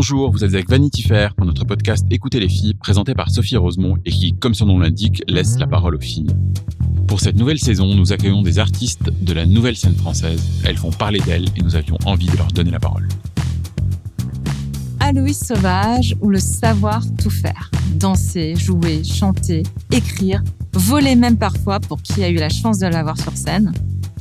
Bonjour, vous êtes avec Vanity Fair pour notre podcast Écoutez les filles, présenté par Sophie Rosemont et qui, comme son nom l'indique, laisse la parole aux filles. Pour cette nouvelle saison, nous accueillons des artistes de la nouvelle scène française. Elles font parler d'elles et nous avions envie de leur donner la parole. Aloïse Sauvage ou le savoir tout faire. Danser, jouer, chanter, écrire, voler même parfois pour qui a eu la chance de la voir sur scène.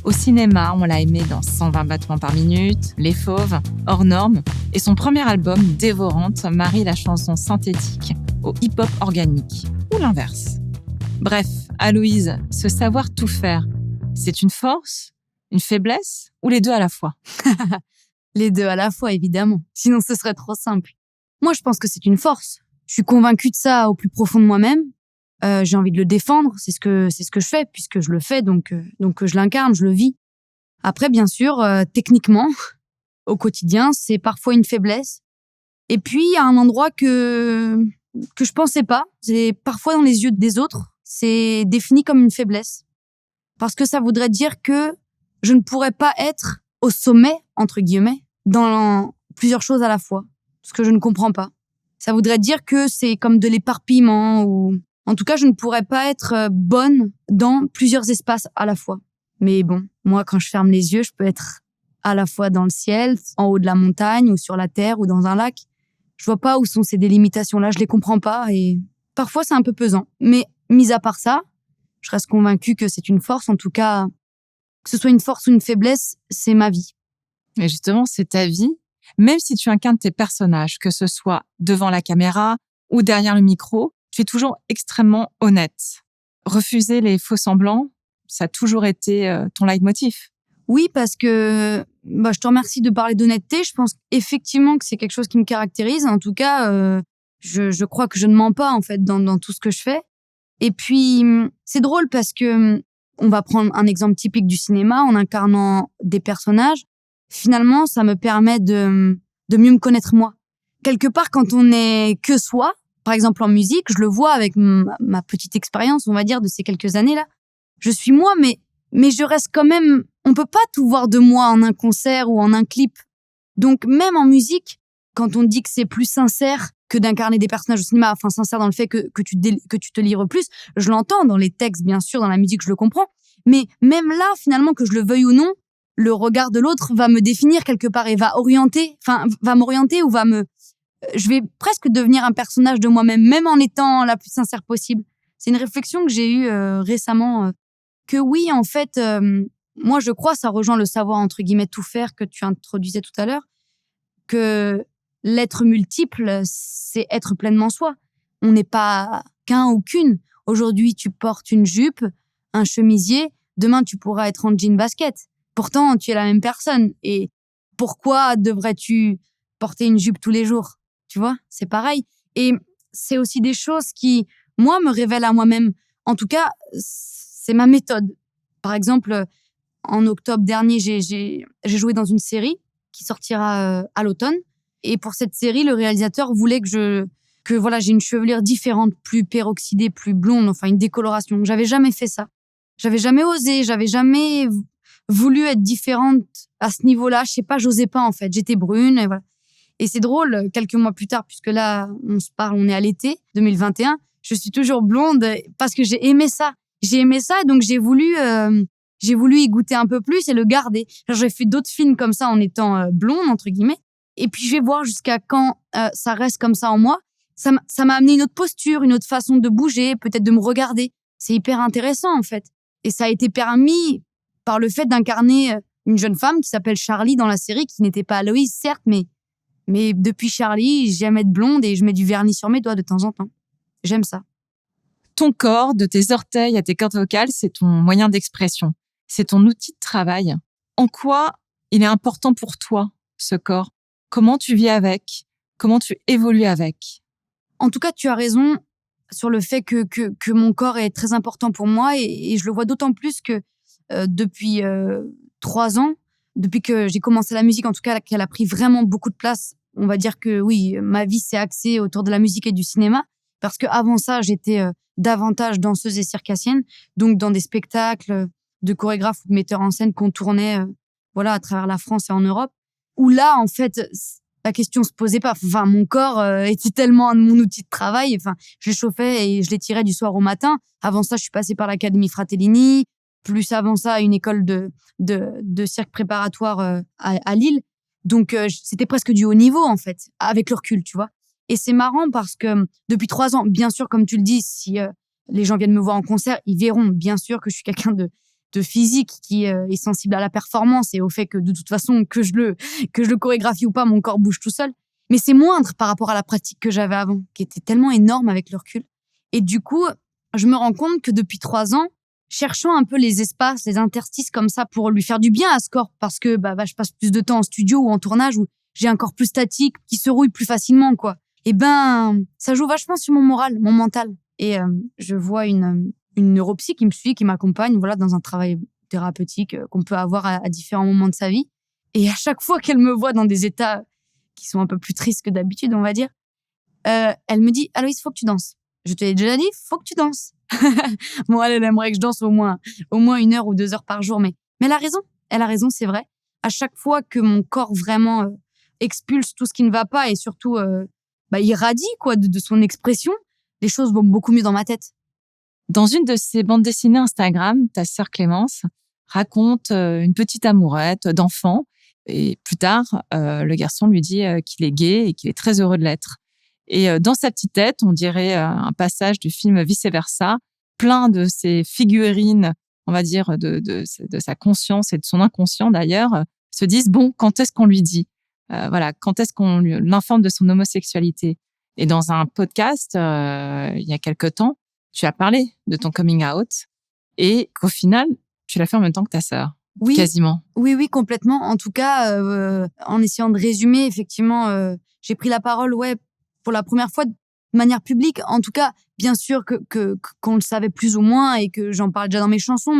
Au cinéma, on l'a aimée dans 120 battements par minute, Les Fauves, Hors Normes et son premier album, Dévorante, marie la chanson synthétique au hip-hop organique, ou l'inverse. Bref, Aloïse, ce savoir tout faire, c'est une force, une faiblesse ou les deux à la fois? Les deux à la fois, évidemment. Sinon, ce serait trop simple. Moi, je pense que c'est une force. Je suis convaincue de ça au plus profond de moi-même. J'ai envie de le défendre. C'est ce que je fais, puisque je le fais, donc je l'incarne, je le vis. Après, bien sûr, techniquement, au quotidien, c'est parfois une faiblesse. Et puis, il y a un endroit que je pensais pas. C'est parfois dans les yeux des autres, c'est défini comme une faiblesse. Parce que ça voudrait dire que je ne pourrais pas être au sommet, entre guillemets, dans plusieurs choses à la fois. Ce que je ne comprends pas. Ça voudrait dire que c'est comme de l'éparpillement ou... En tout cas, je ne pourrais pas être bonne dans plusieurs espaces à la fois. Mais bon, moi, quand je ferme les yeux, je peux être à la fois dans le ciel, en haut de la montagne, ou sur la terre, ou dans un lac. Je vois pas où sont ces délimitations-là, je les comprends pas, et parfois c'est un peu pesant. Mais, mis à part ça, je reste convaincue que c'est une force, en tout cas, que ce soit une force ou une faiblesse, c'est ma vie. Et justement, c'est ta vie. Même si tu incarnes tes personnages, que ce soit devant la caméra ou derrière le micro, tu es toujours extrêmement honnête. Refuser les faux semblants, ça a toujours été ton leitmotiv. Oui, parce que je te remercie de parler d'honnêteté. Je pense effectivement que c'est quelque chose qui me caractérise. En tout cas, je crois que je ne mens pas en fait dans tout ce que je fais. Et puis, c'est drôle parce que on va prendre un exemple typique du cinéma, en incarnant des personnages. Finalement, ça me permet de mieux me connaître moi. Quelque part, quand on est que soi, par exemple en musique, je le vois avec ma petite expérience, on va dire, de ces quelques années-là. Je suis moi, mais je reste quand même... On peut pas tout voir de moi en un concert ou en un clip. Donc, même en musique, quand on dit que c'est plus sincère que d'incarner des personnages au cinéma, enfin sincère dans le fait que tu te livres plus, je l'entends dans les textes, bien sûr, dans la musique, je le comprends. Mais même là, finalement, que je le veuille ou non, le regard de l'autre va me définir quelque part et va m'orienter ou je vais presque devenir un personnage de moi-même, même en étant la plus sincère possible. C'est une réflexion que j'ai eue récemment, que oui, en fait, moi je crois, ça rejoint le savoir entre guillemets tout faire que tu introduisais tout à l'heure, que l'être multiple, c'est être pleinement soi. On n'est pas qu'un ou qu'une. Aujourd'hui, tu portes une jupe, un chemisier, demain tu pourras être en jean basket. Pourtant, tu es la même personne. Et pourquoi devrais-tu porter une jupe tous les jours? Tu vois, c'est pareil. Et c'est aussi des choses qui, moi, me révèlent à moi-même. En tout cas, c'est ma méthode. Par exemple, en octobre dernier, j'ai joué dans une série qui sortira à l'automne. Et pour cette série, le réalisateur voulait que j'ai une chevelure différente, plus peroxydée, plus blonde, enfin une décoloration. J'avais jamais fait ça. J'avais jamais osé, j'avais jamais voulu être différente à ce niveau-là. Je sais pas, j'osais pas en fait. J'étais brune et voilà. Et c'est drôle, quelques mois plus tard, puisque là, on est à l'été 2021, je suis toujours blonde parce que j'ai aimé ça. J'ai aimé ça, donc j'ai voulu y goûter un peu plus et le garder. J'ai fait d'autres films comme ça en étant blonde, entre guillemets. Et puis, je vais voir jusqu'à quand ça reste comme ça en moi. Ça m'a amené une autre posture, une autre façon de bouger, peut-être de me regarder. C'est hyper intéressant, en fait. Et ça a été permis par le fait d'incarner une jeune femme qui s'appelle Charlie dans la série, qui n'était pas Aloïse, certes, mais depuis Charlie, j'aime être blonde et je mets du vernis sur mes doigts de temps en temps. J'aime ça. Ton corps, de tes orteils à tes cordes vocales, c'est ton moyen d'expression. C'est ton outil de travail. En quoi il est important pour toi, ce corps? Comment tu vis avec? Comment tu évolues avec? En tout cas, tu as raison sur le fait que mon corps est très important pour moi et je le vois d'autant plus que depuis 3 ans, depuis que j'ai commencé la musique, en tout cas, qu'elle a pris vraiment beaucoup de place. On va dire que oui, ma vie s'est axée autour de la musique et du cinéma. Parce que avant ça, j'étais davantage danseuse et circassienne. Donc, dans des spectacles de chorégraphes ou de metteurs en scène qu'on tournait à travers la France et en Europe. Où là, en fait, la question se posait pas. Enfin, mon corps était tellement mon outil de travail. Enfin, je l'échauffais et je l'étirais du soir au matin. Avant ça, je suis passée par l'Académie Fratellini. Plus avant ça, une école de cirque préparatoire à Lille. Donc, c'était presque du haut niveau, en fait, avec le recul, tu vois. Et c'est marrant parce que depuis 3 ans, bien sûr, comme tu le dis, si les gens viennent me voir en concert, ils verront bien sûr que je suis quelqu'un de physique qui est sensible à la performance et au fait que de toute façon, que je le chorégraphie ou pas, mon corps bouge tout seul. Mais c'est moindre par rapport à la pratique que j'avais avant, qui était tellement énorme avec le recul. Et du coup, je me rends compte que depuis 3 ans, cherchant un peu les espaces, les interstices comme ça pour lui faire du bien à ce corps, parce que je passe plus de temps en studio ou en tournage où j'ai un corps plus statique, qui se rouille plus facilement, quoi. Et ça joue vachement sur mon moral, mon mental. Et je vois une neuropsy qui me suit, qui m'accompagne, voilà, dans un travail thérapeutique qu'on peut avoir à différents moments de sa vie. Et à chaque fois qu'elle me voit dans des états qui sont un peu plus tristes que d'habitude, on va dire, elle me dit « Aloïse, faut que tu danses ». Je te l'ai déjà dit, faut que tu danses. Bon, elle aimerait que je danse au moins 1 heure ou 2 heures par jour, mais elle a raison, c'est vrai. À chaque fois que mon corps vraiment expulse tout ce qui ne va pas et surtout irradie quoi de son expression, les choses vont beaucoup mieux dans ma tête. Dans une de ses bandes dessinées Instagram, ta sœur Clémence raconte une petite amourette d'enfant et plus tard, le garçon lui dit qu'il est gay et qu'il est très heureux de l'être. Et dans sa petite tête, on dirait un passage du film Vice Versa, plein de ces figurines, on va dire, de sa conscience et de son inconscient d'ailleurs, se disent, bon, quand est-ce qu'on lui dit quand est-ce qu'on l'informe de son homosexualité? Et dans un podcast, il y a quelque temps, tu as parlé de ton coming out et qu'au final, tu l'as fait en même temps que ta sœur. Oui, quasiment. Oui, complètement. En tout cas, en essayant de résumer, effectivement, j'ai pris la parole, pour la première fois de manière publique. En tout cas, bien sûr qu'on le savait plus ou moins et que j'en parle déjà dans mes chansons,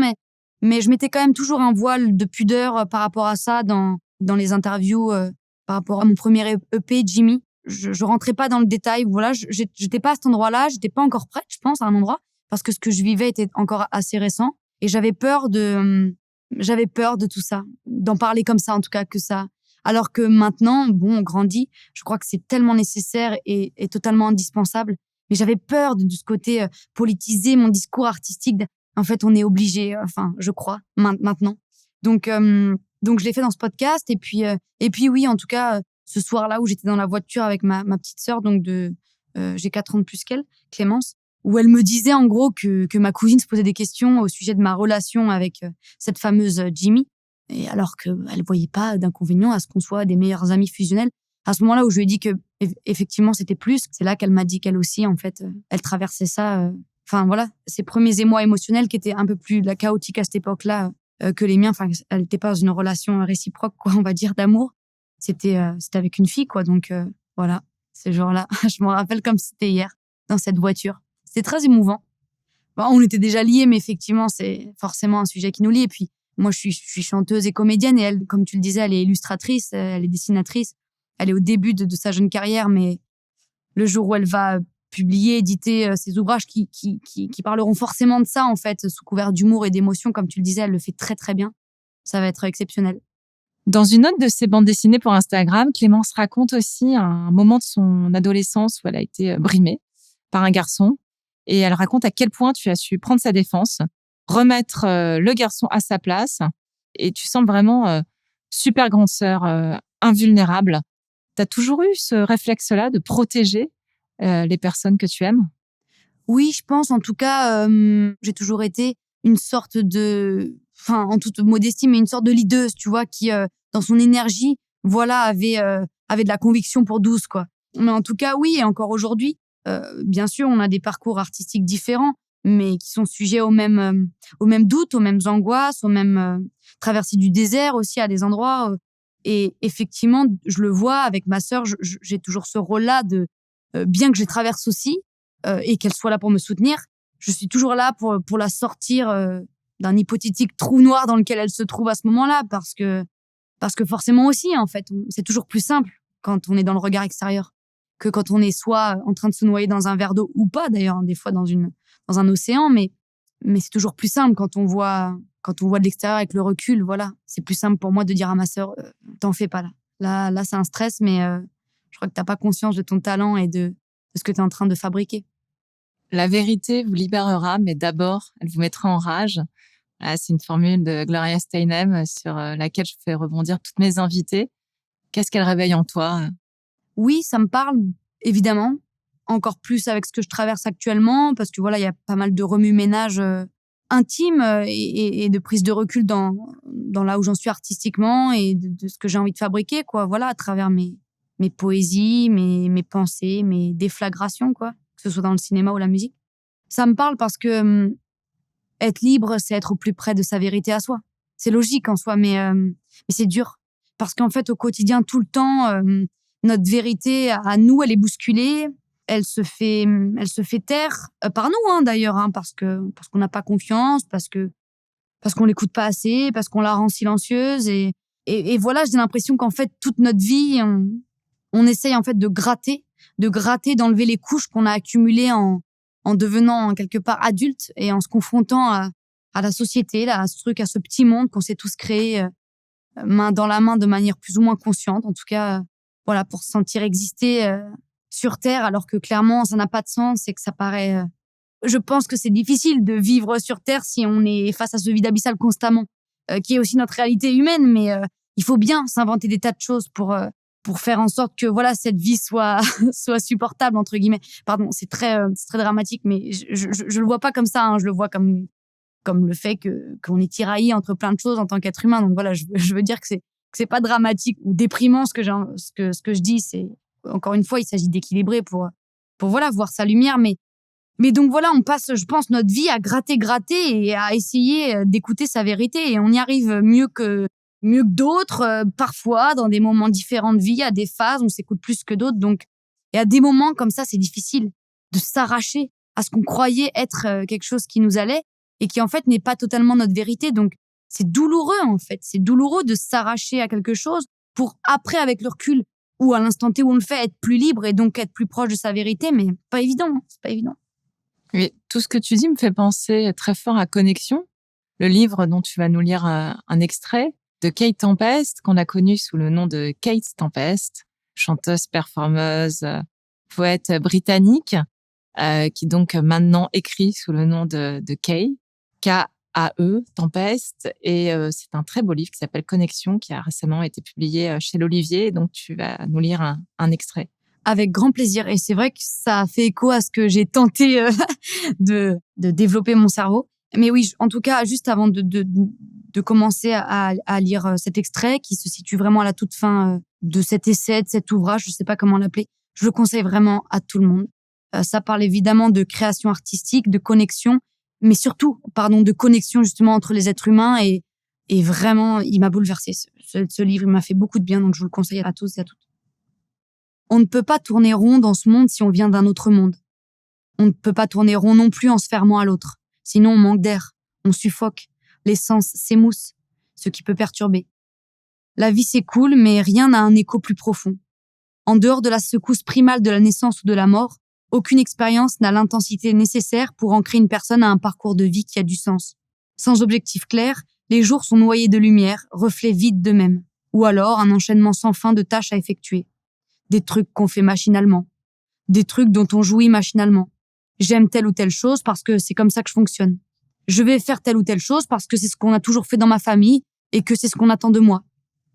mais je mettais quand même toujours un voile de pudeur par rapport à ça dans les interviews, par rapport à mon premier EP, Jimmy. Je rentrais pas dans le détail. Voilà, j'étais pas à cet endroit-là, j'étais pas encore prête, je pense, à un endroit, parce que ce que je vivais était encore assez récent et j'avais peur de tout ça, d'en parler comme ça, en tout cas, que ça. Alors que maintenant, on grandit, je crois que c'est tellement nécessaire et totalement indispensable. Mais j'avais peur de ce côté politiser mon discours artistique. En fait, on est obligé, je crois, maintenant. Donc je l'ai fait dans ce podcast. Et puis oui, en tout cas, ce soir-là où j'étais dans la voiture avec ma petite sœur, donc j'ai 4 ans de plus qu'elle, Clémence, où elle me disait en gros que ma cousine se posait des questions au sujet de ma relation avec cette fameuse Jimmy. Et alors qu'elle voyait pas d'inconvénient à ce qu'on soit des meilleurs amis fusionnels. À ce moment-là où je lui ai dit que effectivement c'était plus, c'est là qu'elle m'a dit qu'elle aussi, en fait, elle traversait ça. Ses premiers émois émotionnels qui étaient un peu plus chaotiques à cette époque-là que les miens. Enfin, elle n'était pas dans une relation réciproque, quoi, on va dire, d'amour. C'était avec une fille, quoi. Donc voilà, ce jour-là, je m'en rappelle comme si c'était hier, dans cette voiture. C'était très émouvant. On était déjà liés, mais effectivement, c'est forcément un sujet qui nous lie. Et puis, moi, je suis chanteuse et comédienne et elle, comme tu le disais, elle est illustratrice, elle est dessinatrice. Elle est au début de sa jeune carrière, mais le jour où elle va publier, éditer ses ouvrages qui parleront forcément de ça, en fait, sous couvert d'humour et d'émotion, comme tu le disais, elle le fait très, très bien. Ça va être exceptionnel. Dans une autre de ses bandes dessinées pour Instagram, Clémence raconte aussi un moment de son adolescence où elle a été brimée par un garçon. Et elle raconte à quel point tu as su prendre sa défense, remettre le garçon à sa place. Et tu sembles vraiment super grande sœur, invulnérable. Tu as toujours eu ce réflexe-là de protéger les personnes que tu aimes? Oui, je pense. En tout cas, j'ai toujours été une sorte en toute modestie, mais une sorte de leaduse, tu vois, qui, dans son énergie, avait de la conviction pour 12, quoi. Mais en tout cas, oui, et encore aujourd'hui, bien sûr, on a des parcours artistiques différents, mais qui sont sujets aux mêmes doutes, aux mêmes angoisses, aux mêmes traversées du désert aussi à des endroits. Et effectivement, je le vois avec ma sœur, j'ai toujours ce rôle-là de, bien que je les traverse aussi, et qu'elle soit là pour me soutenir, je suis toujours là pour la sortir d'un hypothétique trou noir dans lequel elle se trouve à ce moment-là, parce que forcément aussi, en fait, c'est toujours plus simple quand on est dans le regard extérieur que quand on est soit en train de se noyer dans un verre d'eau ou pas, d'ailleurs, des fois dans un océan, mais c'est toujours plus simple quand on voit de l'extérieur avec le recul. Voilà, c'est plus simple pour moi de dire à ma sœur, t'en fais pas là, c'est un stress, mais je crois que t'as pas conscience de ton talent et de ce que t'es en train de fabriquer. La vérité vous libérera, mais d'abord, elle vous mettra en rage. Voilà, c'est une formule de Gloria Steinem sur laquelle je fais rebondir toutes mes invités. Qu'est-ce qu'elle réveille en toi? Oui, ça me parle, évidemment. Encore plus avec ce que je traverse actuellement, parce que voilà, il y a pas mal de remue-ménage intime et de prise de recul dans là où j'en suis artistiquement et de ce que j'ai envie de fabriquer, quoi. Voilà, à travers mes poésies, mes pensées, mes déflagrations, quoi, que ce soit dans le cinéma ou la musique. Ça me parle parce que être libre, c'est être au plus près de sa vérité à soi. C'est logique en soi, mais c'est dur. Parce qu'en fait, au quotidien, tout le temps, notre vérité à nous, elle est bousculée. Elle se fait taire par nous, hein, d'ailleurs, hein, parce qu'on n'a pas confiance, parce qu'on l'écoute pas assez, parce qu'on la rend silencieuse. Et voilà, j'ai l'impression qu'en fait, toute notre vie, on essaye en fait de gratter, d'enlever les couches qu'on a accumulées en devenant quelque part adulte et en se confrontant à la société, là, à ce truc, à ce petit monde qu'on s'est tous créé main dans la main de manière plus ou moins consciente. En tout cas, voilà, pour se sentir exister sur Terre, alors que clairement, ça n'a pas de sens et que ça paraît... Je pense que c'est difficile de vivre sur Terre si on est face à ce vide abyssal constamment, qui est aussi notre réalité humaine, mais il faut bien s'inventer des tas de choses pour faire en sorte que voilà cette vie soit supportable entre guillemets. Pardon, c'est très dramatique, mais je le vois pas comme ça, hein, je le vois comme le fait qu'on est tiraillé entre plein de choses en tant qu'être humain. Donc voilà, je veux dire que c'est pas dramatique ou déprimant ce que je dis. C'est encore une fois, il s'agit d'équilibrer pour voilà voir sa lumière, mais donc voilà, on passe, je pense, notre vie à gratter et à essayer d'écouter sa vérité, et on y arrive mieux que d'autres, parfois dans des moments différents de vie. Il y a des phases, on s'écoute plus que d'autres, donc il y a des moments comme ça, c'est difficile de s'arracher à ce qu'on croyait être quelque chose qui nous allait et qui en fait n'est pas totalement notre vérité. Donc c'est douloureux en fait, c'est douloureux de s'arracher à quelque chose pour après, avec le recul ou à l'instant T où on le fait, être plus libre et donc être plus proche de sa vérité, mais pas évident, hein, c'est pas évident. Oui, tout ce que tu dis me fait penser très fort à Connexion, le livre dont tu vas nous lire un extrait de Kate Tempest, qu'on a connu sous le nom de Kate Tempest, chanteuse, performeuse, poète britannique, qui donc maintenant écrit sous le nom de Kay, K-A-E, Tempest. Et c'est un très beau livre qui s'appelle Connexion, qui a récemment été publié chez l'Olivier. Donc tu vas nous lire un extrait. Avec grand plaisir. Et c'est vrai que ça fait écho à ce que j'ai tenté de développer mon cerveau. Mais oui, en tout cas, juste avant de commencer à lire cet extrait qui se situe vraiment à la toute fin de cet essai, de cet ouvrage, je sais pas comment l'appeler, je le conseille vraiment à tout le monde. Ça parle évidemment de création artistique, de connexion, mais surtout, de connexion justement entre les êtres humains, et vraiment, il m'a bouleversée. Ce livre, il m'a fait beaucoup de bien, donc je vous le conseille à tous et à toutes. On ne peut pas tourner rond dans ce monde si on vient d'un autre monde. On ne peut pas tourner rond non plus en se fermant à l'autre. Sinon, on manque d'air, on suffoque, l'essence s'émousse, ce qui peut perturber. La vie s'écoule, mais rien n'a un écho plus profond. En dehors de la secousse primale de la naissance ou de la mort, aucune expérience n'a l'intensité nécessaire pour ancrer une personne à un parcours de vie qui a du sens. Sans objectif clair, les jours sont noyés de lumière, reflets vides d'eux-mêmes. Ou alors un enchaînement sans fin de tâches à effectuer. Des trucs qu'on fait machinalement. Des trucs dont on jouit machinalement. J'aime telle ou telle chose parce que c'est comme ça que je fonctionne. Je vais faire telle ou telle chose parce que c'est ce qu'on a toujours fait dans ma famille et que c'est ce qu'on attend de moi.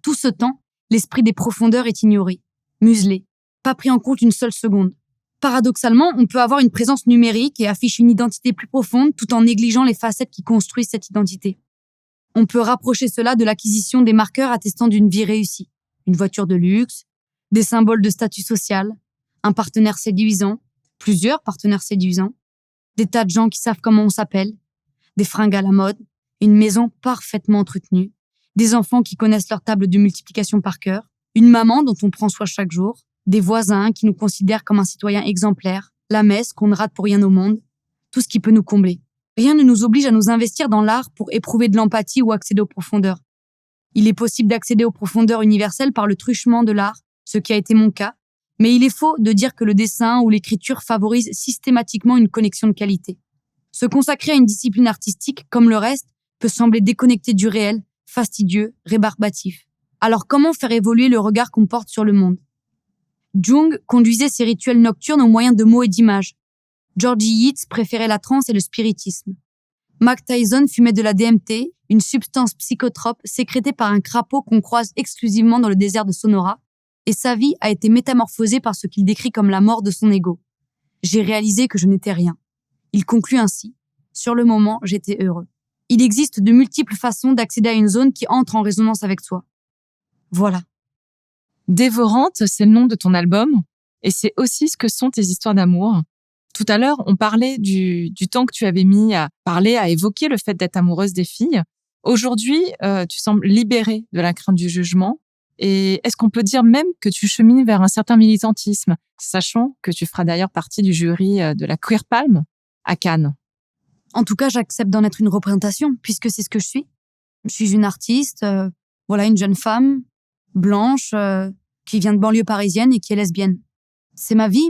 Tout ce temps, l'esprit des profondeurs est ignoré, muselé, pas pris en compte une seule seconde. Paradoxalement, on peut avoir une présence numérique et afficher une identité plus profonde tout en négligeant les facettes qui construisent cette identité. On peut rapprocher cela de l'acquisition des marqueurs attestant d'une vie réussie. Une voiture de luxe, des symboles de statut social, un partenaire séduisant, plusieurs partenaires séduisants, des tas de gens qui savent comment on s'appelle, des fringues à la mode, une maison parfaitement entretenue, des enfants qui connaissent leur table de multiplication par cœur, une maman dont on prend soin chaque jour, des voisins qui nous considèrent comme un citoyen exemplaire, la messe qu'on ne rate pour rien au monde, tout ce qui peut nous combler. Rien ne nous oblige à nous investir dans l'art pour éprouver de l'empathie ou accéder aux profondeurs. Il est possible d'accéder aux profondeurs universelles par le truchement de l'art, ce qui a été mon cas, mais il est faux de dire que le dessin ou l'écriture favorise systématiquement une connexion de qualité. Se consacrer à une discipline artistique, comme le reste, peut sembler déconnecté du réel, fastidieux, rébarbatif. Alors comment faire évoluer le regard qu'on porte sur le monde ? Jung conduisait ses rituels nocturnes au moyen de mots et d'images. Georgie Yeats préférait la transe et le spiritisme. Mike Tyson fumait de la DMT, une substance psychotrope sécrétée par un crapaud qu'on croise exclusivement dans le désert de Sonora, et sa vie a été métamorphosée par ce qu'il décrit comme la mort de son ego. J'ai réalisé que je n'étais rien. Il conclut ainsi. Sur le moment, j'étais heureux. Il existe de multiples façons d'accéder à une zone qui entre en résonance avec soi. Voilà. Dévorante, c'est le nom de ton album, et c'est aussi ce que sont tes histoires d'amour. Tout à l'heure, on parlait du temps que tu avais mis à parler, à évoquer le fait d'être amoureuse des filles. Aujourd'hui, tu sembles libérée de la crainte du jugement. Et est-ce qu'on peut dire même que tu chemines vers un certain militantisme, sachant que tu feras d'ailleurs partie du jury de la Queer Palm à Cannes? En tout cas, j'accepte d'en être une représentation, puisque c'est ce que je suis. Je suis une artiste, une jeune femme, blanche, qui vient de banlieue parisienne et qui est lesbienne. C'est ma vie.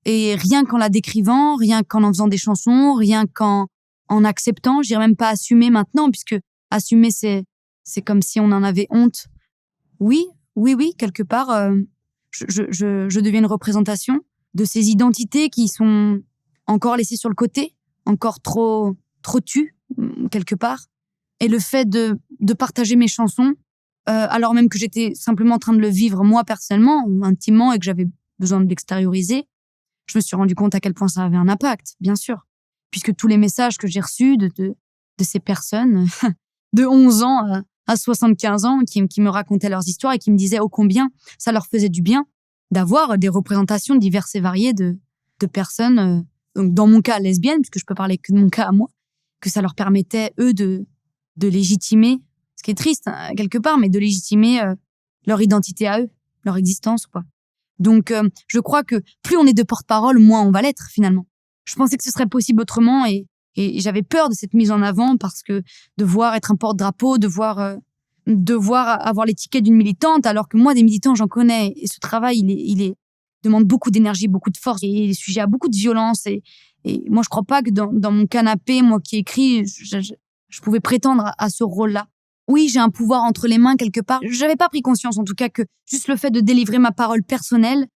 Et rien qu'en la décrivant, rien qu'en en faisant des chansons, rien qu'en acceptant, je dirais même pas assumer maintenant, puisque assumer, c'est comme si on en avait honte. Oui, quelque part, je deviens une représentation de ces identités qui sont encore laissées sur le côté, encore trop tues, quelque part. Et le fait de partager mes chansons, alors même que j'étais simplement en train de le vivre moi personnellement, ou intimement, et que j'avais besoin de l'extérioriser, je me suis rendu compte à quel point ça avait un impact, bien sûr. Puisque tous les messages que j'ai reçus de ces personnes de 11 ans à 75 ans qui me racontaient leurs histoires et qui me disaient ô combien ça leur faisait du bien d'avoir des représentations diverses et variées de personnes, donc dans mon cas lesbiennes, puisque je peux parler que de mon cas à moi, que ça leur permettait, eux, de légitimer, ce qui est triste, hein, quelque part, mais de légitimer leur identité à eux, leur existence, quoi. Donc, je crois que plus on est de porte-parole, moins on va l'être, finalement. Je pensais que ce serait possible autrement et j'avais peur de cette mise en avant parce que devoir être un porte-drapeau, devoir avoir l'étiquette d'une militante, alors que moi, des militants, j'en connais. Et ce travail, il demande beaucoup d'énergie, beaucoup de force et il est sujet à beaucoup de violence. Et moi, je crois pas que dans mon canapé, moi qui écris, je pouvais prétendre à ce rôle-là. Oui, j'ai un pouvoir entre les mains quelque part. J'avais pas pris conscience, en tout cas, que juste le fait de délivrer ma parole personnelle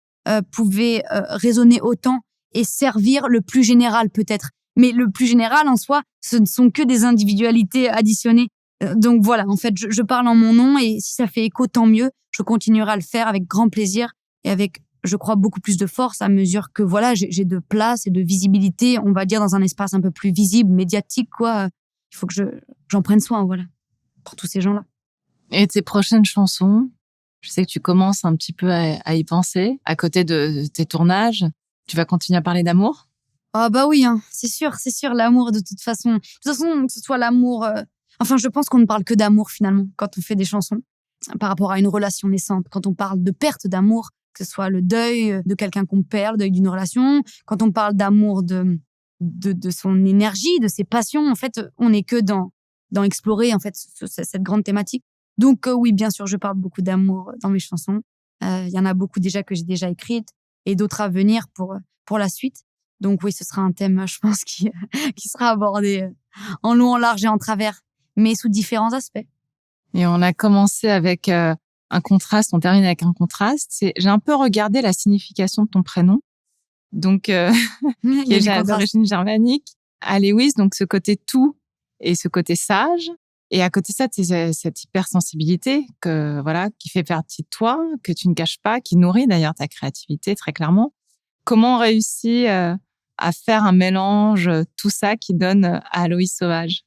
pouvait résonner autant et servir le plus général peut-être. Mais le plus général en soi, ce ne sont que des individualités additionnées. Donc voilà, en fait, je parle en mon nom et si ça fait écho, tant mieux. Je continuerai à le faire avec grand plaisir et avec, je crois, beaucoup plus de force à mesure que voilà, j'ai de place et de visibilité, on va dire, dans un espace un peu plus visible, médiatique, quoi. Il faut que j'en prenne soin, voilà. Pour tous ces gens-là. Et tes prochaines chansons, je sais que tu commences un petit peu à y penser. À côté de tes tournages, tu vas continuer à parler d'amour? Ah bah oui, hein, c'est sûr, l'amour de toute façon. De toute façon, que ce soit l'amour... je pense qu'on ne parle que d'amour finalement quand on fait des chansons. Par rapport à une relation naissante, quand on parle de perte d'amour, que ce soit le deuil de quelqu'un qu'on perd, le deuil d'une relation, quand on parle d'amour de son énergie, de ses passions, en fait, on n'est que dans explorer en fait cette grande thématique. Donc oui, bien sûr, je parle beaucoup d'amour dans mes chansons. Il y en a beaucoup déjà que j'ai déjà écrites et d'autres à venir pour la suite. Donc oui, ce sera un thème, je pense, qui sera abordé en long, en large et en travers, mais sous différents aspects. Et on a commencé avec un contraste, on termine avec un contraste. J'ai un peu regardé la signification de ton prénom, donc qui est d'origine germanique. Aloïs, donc ce côté tout et ce côté sage. Et à côté de ça, c'est cette hypersensibilité qui fait partie de toi, que tu ne caches pas, qui nourrit d'ailleurs ta créativité très clairement. Comment on réussit à faire un mélange, tout ça qui donne à Aloïs sauvage?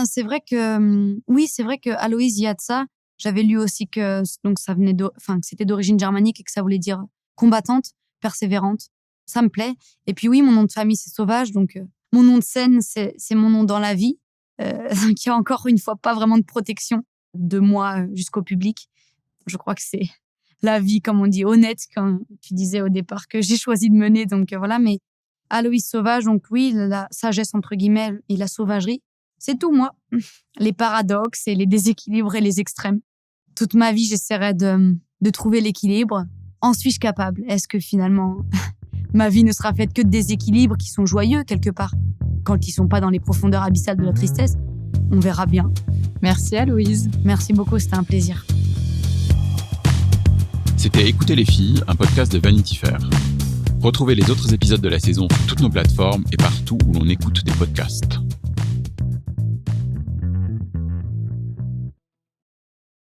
C'est vrai que Aloïs, il y a de ça. J'avais lu aussi que donc ça venait que c'était d'origine germanique et que ça voulait dire combattante, persévérante. Ça me plaît. Et puis oui, mon nom de famille c'est Sauvage, donc mon nom de scène c'est mon nom dans la vie. Qui a encore une fois pas vraiment de protection de moi jusqu'au public. Je crois que c'est la vie, comme on dit, honnête, comme tu disais au départ, que j'ai choisi de mener. Donc voilà, mais Aloïs Sauvage, donc oui, la sagesse entre guillemets et la sauvagerie, c'est tout moi. Les paradoxes et les déséquilibres et les extrêmes. Toute ma vie, j'essaierai de trouver l'équilibre. En suis-je capable? Est-ce que finalement, ma vie ne sera faite que de déséquilibres qui sont joyeux quelque part? Quand ils sont pas dans les profondeurs abyssales de la tristesse, on verra bien. Merci Aloïs. Merci beaucoup, c'était un plaisir. C'était Écoutez les filles, un podcast de Vanity Fair. Retrouvez les autres épisodes de la saison sur toutes nos plateformes et partout où l'on écoute des podcasts.